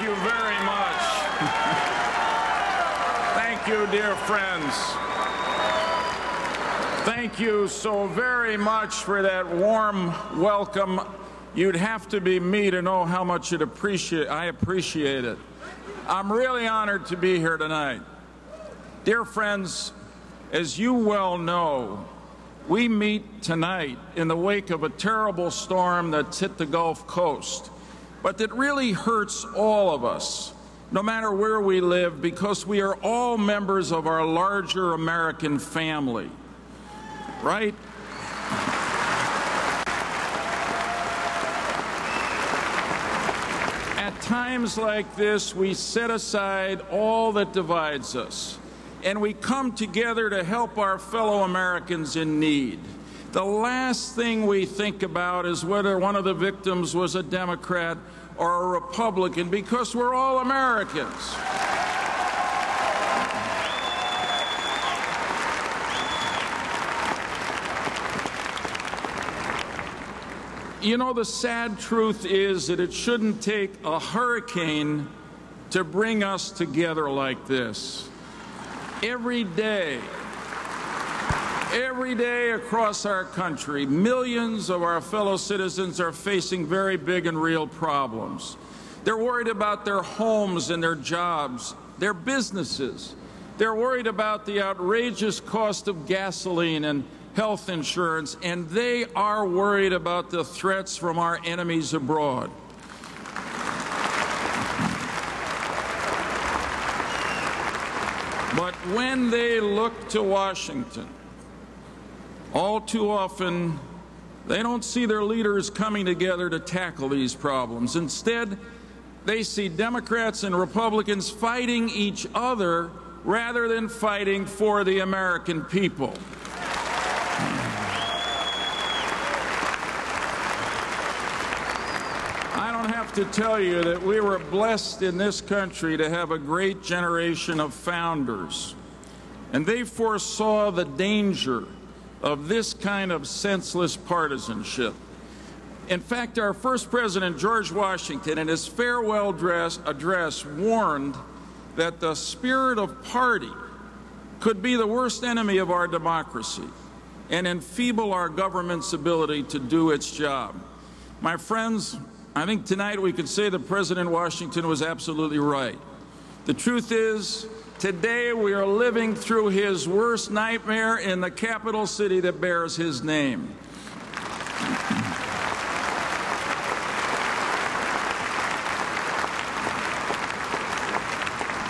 you very much. Thank you, dear friends. Thank you so very much for that warm welcome. You'd have to be me to know how much I appreciate it. I'm really honored to be here tonight. Dear friends, as you well know, we meet tonight in the wake of a terrible storm that's hit the Gulf Coast, but that really hurts all of us, no matter where we live, because we are all members of our larger American family, right? At times like this, we set aside all that divides us, and we come together to help our fellow Americans in need. The last thing we think about is whether one of the victims was a Democrat or a Republican, because we're all Americans. You know, the sad truth is that it shouldn't take a hurricane to bring us together like this. Every day across our country, millions of our fellow citizens are facing very big and real problems. They're worried about their homes and their jobs, their businesses. They're worried about the outrageous cost of gasoline and health insurance, and they are worried about the threats from our enemies abroad. But when they look to Washington, all too often, they don't see their leaders coming together to tackle these problems. Instead, they see Democrats and Republicans fighting each other rather than fighting for the American people. I don't have to tell you that we were blessed in this country to have a great generation of founders, and they foresaw the danger of this kind of senseless partisanship. In fact, our first president, George Washington, in his farewell address warned that the spirit of party could be the worst enemy of our democracy and enfeeble our government's ability to do its job. My friends, I think tonight we could say that President Washington was absolutely right. The truth is, today we are living through his worst nightmare in the capital city that bears his name.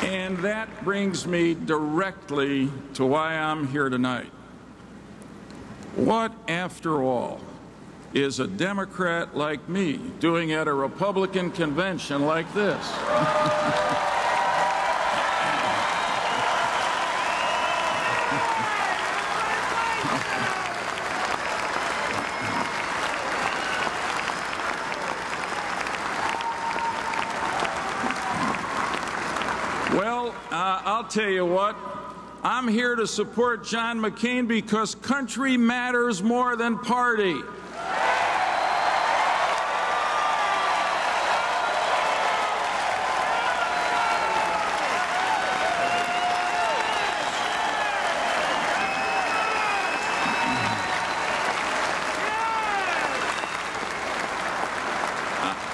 And that brings me directly to why I'm here tonight. What, after all, is a Democrat like me doing at a Republican convention like this? Well, I'll tell you what, I'm here to support John McCain because country matters more than party.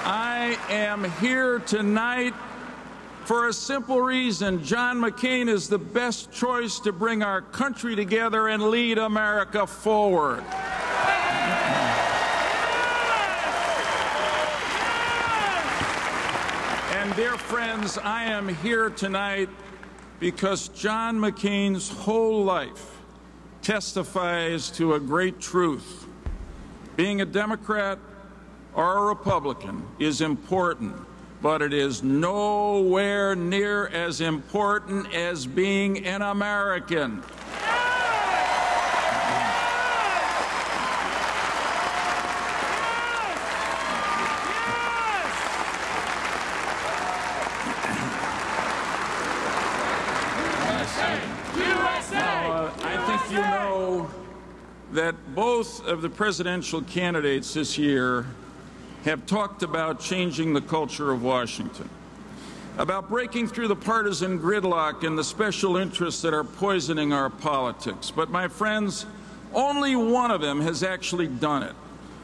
I am here tonight for a simple reason. John McCain is the best choice to bring our country together and lead America forward. And dear friends, I am here tonight because John McCain's whole life testifies to a great truth. Being a Democrat or a Republican is important, but it is nowhere near as important as being an American. I think you know that both of the presidential candidates this year have talked about changing the culture of Washington. about breaking through the partisan gridlock and the special interests that are poisoning our politics. But, my friends, only one of them has actually done it.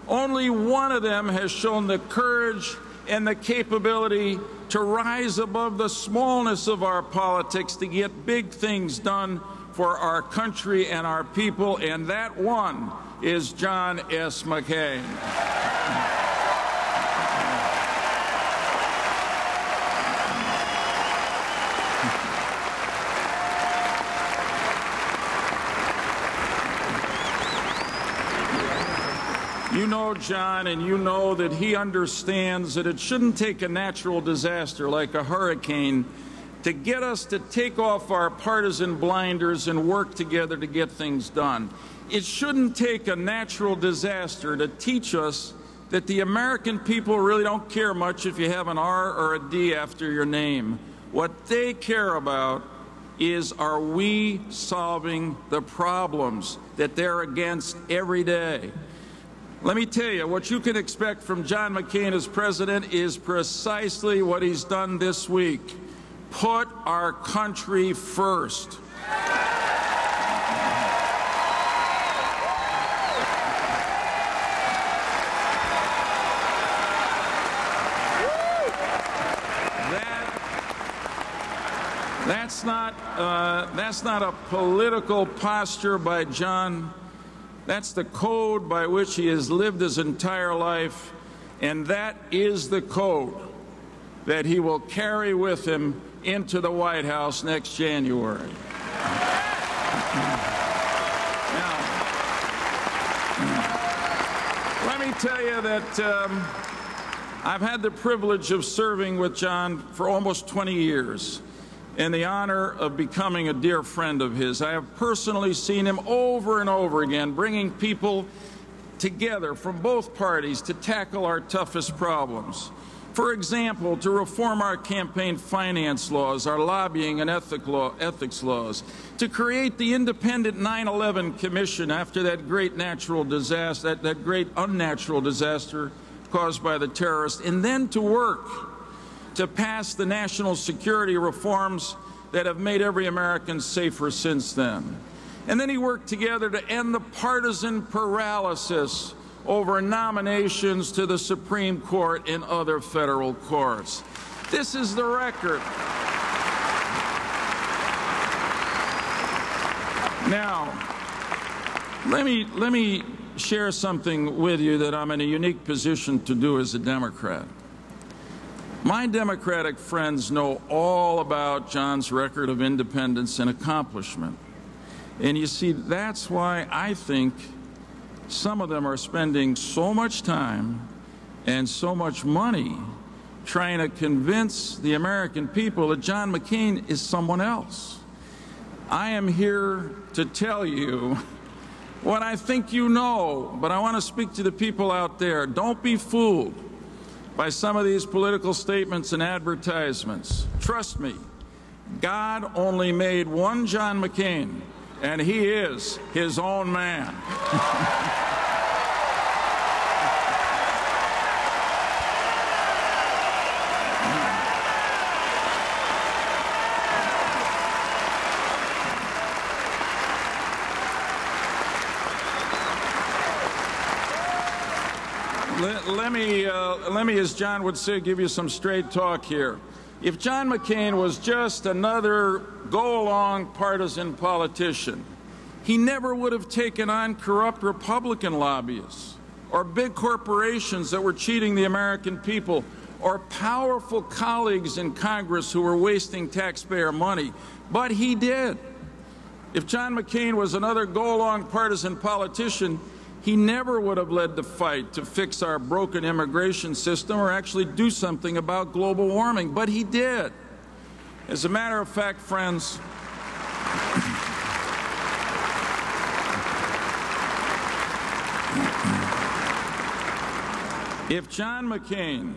Only one of them has shown the courage and the capability to rise above the smallness of our politics to get big things done for our country and our people, and that one is John S. McCain. You know John, and you know that he understands that it shouldn't take a natural disaster like a hurricane to get us to take off our partisan blinders and work together to get things done. It shouldn't take a natural disaster to teach us that the American people really don't care much if you have an R or a D after your name. What they care about is, are we solving the problems that they're against every day? Let me tell you, what you can expect from John McCain as president is precisely what he's done this week. Put our country first. That's not a political posture by John. That's the code by which he has lived his entire life, and that is the code that he will carry with him into the White House next January. Now, let me tell you that I've had the privilege of serving with John for almost 20 years. And the honor of becoming a dear friend of his. I have personally seen him over and over again bringing people together from both parties to tackle our toughest problems. For example, to reform our campaign finance laws, our lobbying and ethics laws, to create the independent 9/11 Commission after that great natural disaster, that great unnatural disaster caused by the terrorists, and then to work to pass the national security reforms that have made every American safer since then. And then he worked together to end the partisan paralysis over nominations to the Supreme Court and other federal courts. This is the record. Now, let me share something with you that I'm in a unique position to do as a Democrat. My Democratic friends know all about John's record of independence and accomplishment. And you see, that's why I think some of them are spending so much time and so much money trying to convince the American people that John McCain is someone else. I am here to tell you what I think you know, but I want to speak to the people out there. Don't be fooled by some of these political statements and advertisements. Trust me, God only made one John McCain, and he is his own man. Let me, as John would say, give you some straight talk here. If John McCain was just another go-along partisan politician, he never would have taken on corrupt Republican lobbyists or big corporations that were cheating the American people or powerful colleagues in Congress who were wasting taxpayer money. But he did. If John McCain was another go-along partisan politician, he never would have led the fight to fix our broken immigration system or actually do something about global warming, but he did. As a matter of fact, friends, if John McCain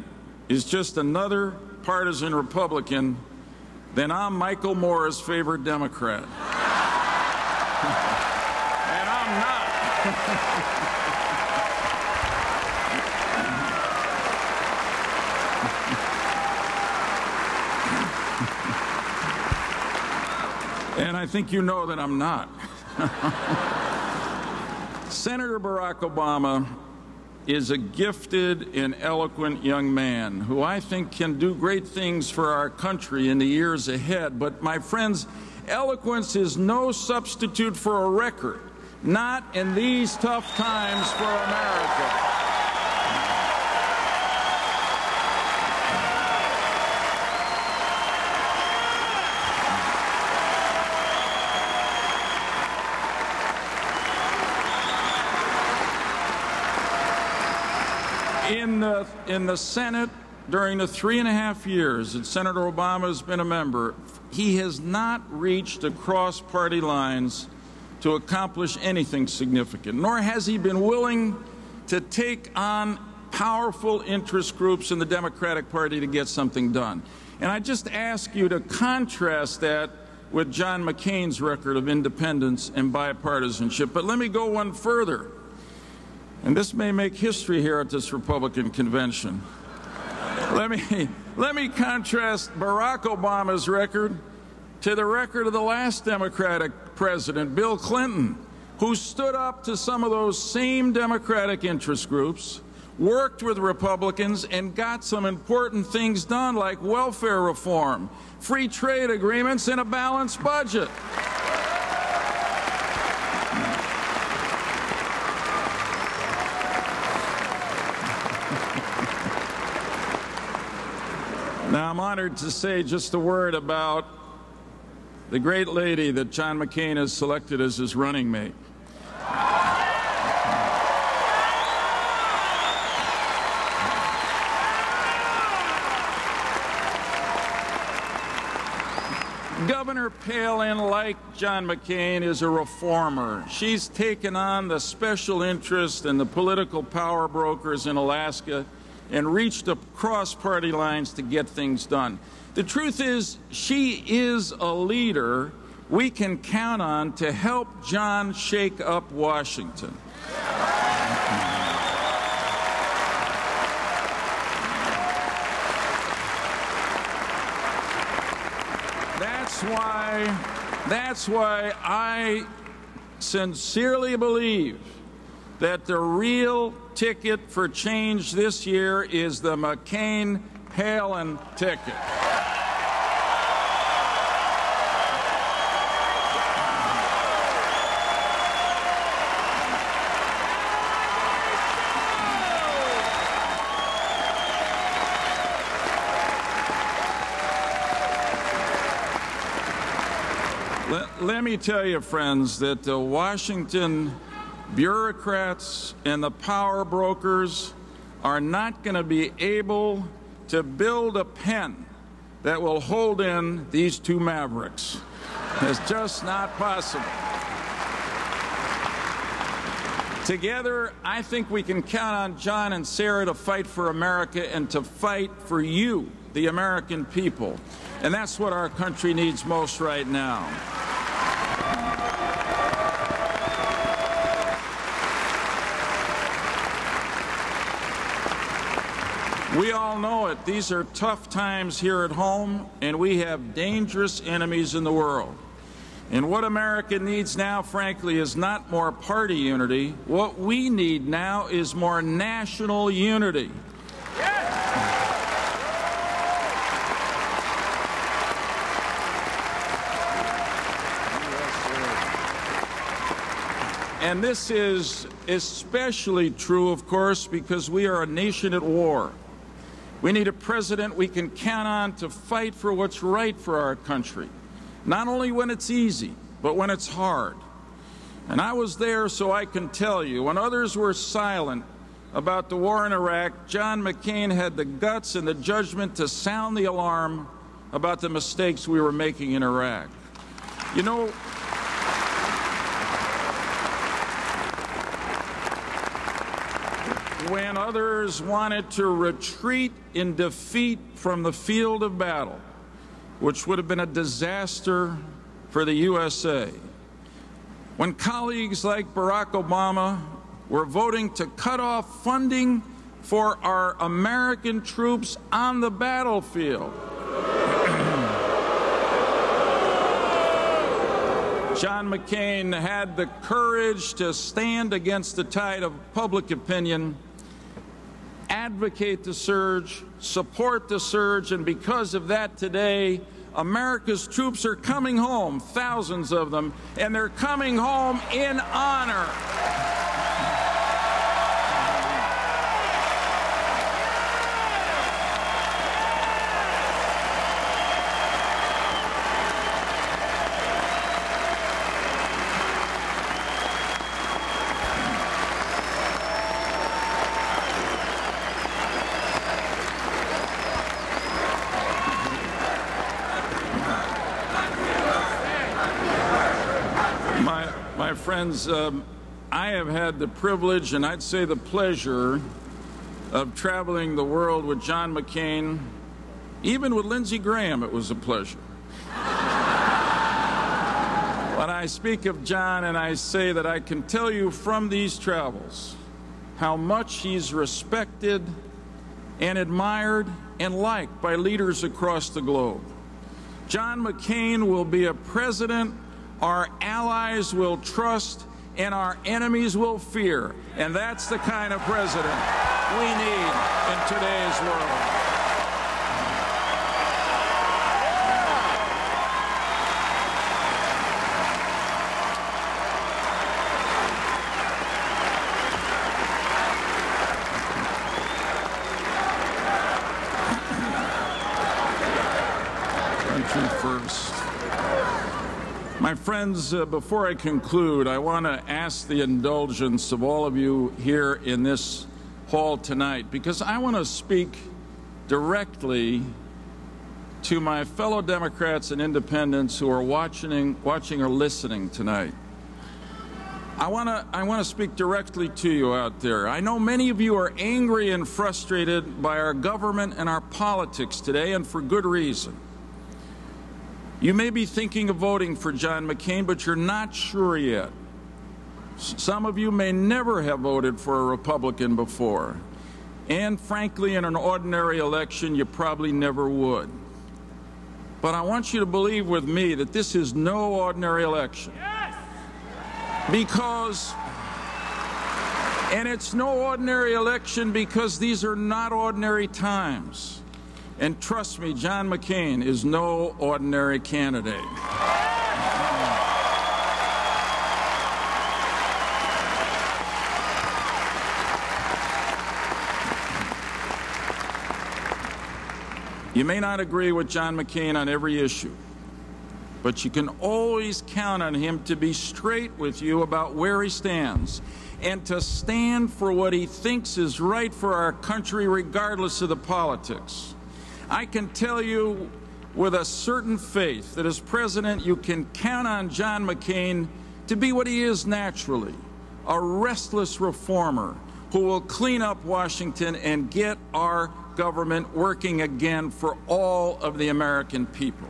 is just another partisan Republican, then I'm Michael Moore's favorite Democrat. And I'm not. And I think you know that I'm not. Senator Barack Obama is a gifted and eloquent young man who I think can do great things for our country in the years ahead. But, my friends, eloquence is no substitute for a record, not in these tough times for America. In the Senate, during the 3.5 years that Senator Obama has been a member, he has not reached across party lines to accomplish anything significant, nor has he been willing to take on powerful interest groups in the Democratic Party to get something done. And I just ask you to contrast that with John McCain's record of independence and bipartisanship. But let me go one further. And this may make history here at this Republican convention. Let me contrast Barack Obama's record to the record of the last Democratic president, Bill Clinton, who stood up to some of those same Democratic interest groups, worked with Republicans, and got some important things done like welfare reform, free trade agreements, and a balanced budget. Now, I'm honored to say just a word about the great lady that John McCain has selected as his running mate. Governor Palin, like John McCain, is a reformer. She's taken on the special interest and the political power brokers in Alaska and reached across party lines to get things done. The truth is, she is a leader we can count on to help John shake up Washington. That's why I sincerely believe that the real ticket for change this year is the McCain-Palin ticket. Let me tell you, friends, that the Washington bureaucrats and the power brokers are not going to be able to build a pen that will hold in these two mavericks. It's just not possible. Together, I think we can count on John and Sarah to fight for America and to fight for you, the American people. And that's what our country needs most right now. We all know it. These are tough times here at home, and we have dangerous enemies in the world. And what America needs now, frankly, is not more party unity. What we need now is more national unity. And this is especially true, of course, because we are a nation at war. We need a president we can count on to fight for what's right for our country, not only when it's easy, but when it's hard. And I was there, so I can tell you, when others were silent about the war in Iraq, John McCain had the guts and the judgment to sound the alarm about the mistakes we were making in Iraq. You know, when others wanted to retreat in defeat from the field of battle, which would have been a disaster for the USA, when colleagues like Barack Obama were voting to cut off funding for our American troops on the battlefield, John McCain had the courage to stand against the tide of public opinion, advocate the surge, support the surge, and because of that today, America's troops are coming home, thousands of them, and they're coming home in honor. My friends, I have had the privilege, and I'd say the pleasure, of traveling the world with John McCain. Even with Lindsey Graham, it was a pleasure. When I speak of John, and I say that I can tell you from these travels how much he's respected and admired and liked by leaders across the globe. John McCain will be a president our allies will trust and our enemies will fear. And that's the kind of president we need in today's world. Country first. My friends, before I conclude, I want to ask the indulgence of all of you here in this hall tonight, because I want to speak directly to my fellow Democrats and independents who are watching or listening tonight. I want to speak directly to you out there. I know many of you are angry and frustrated by our government and our politics today, and for good reason. You may be thinking of voting for John McCain, but you're not sure yet. Some of you may never have voted for a Republican before. And frankly, in an ordinary election, you probably never would. But I want you to believe with me that this is no ordinary election. Yes! And it's no ordinary election because these are not ordinary times. And trust me, John McCain is no ordinary candidate. You may not agree with John McCain on every issue, but you can always count on him to be straight with you about where he stands and to stand for what he thinks is right for our country, regardless of the politics. I can tell you with a certain faith that as president, you can count on John McCain to be what he is naturally, a restless reformer who will clean up Washington and get our government working again for all of the American people.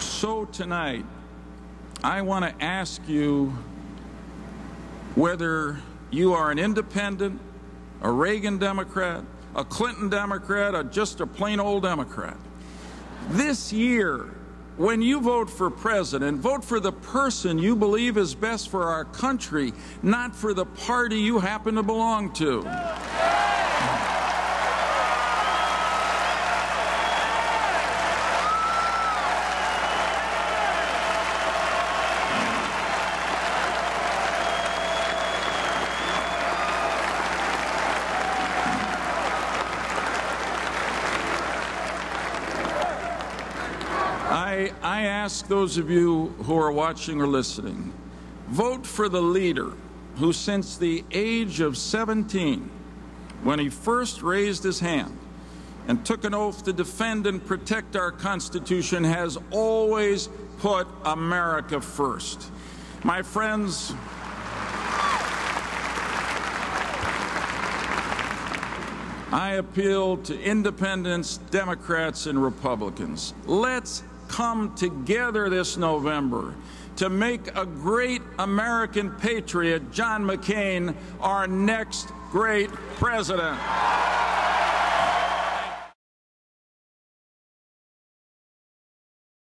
So tonight, I want to ask you whether you are an independent, a Reagan Democrat, a Clinton Democrat, or just a plain old Democrat. This year, when you vote for president, vote for the person you believe is best for our country, not for the party you happen to belong to. I ask those of you who are watching or listening, vote for the leader who since the age of 17, when he first raised his hand and took an oath to defend and protect our Constitution, has always put America first. My friends, I appeal to independents, Democrats, and Republicans. Let's come together this November to make a great American patriot, John McCain, our next great president.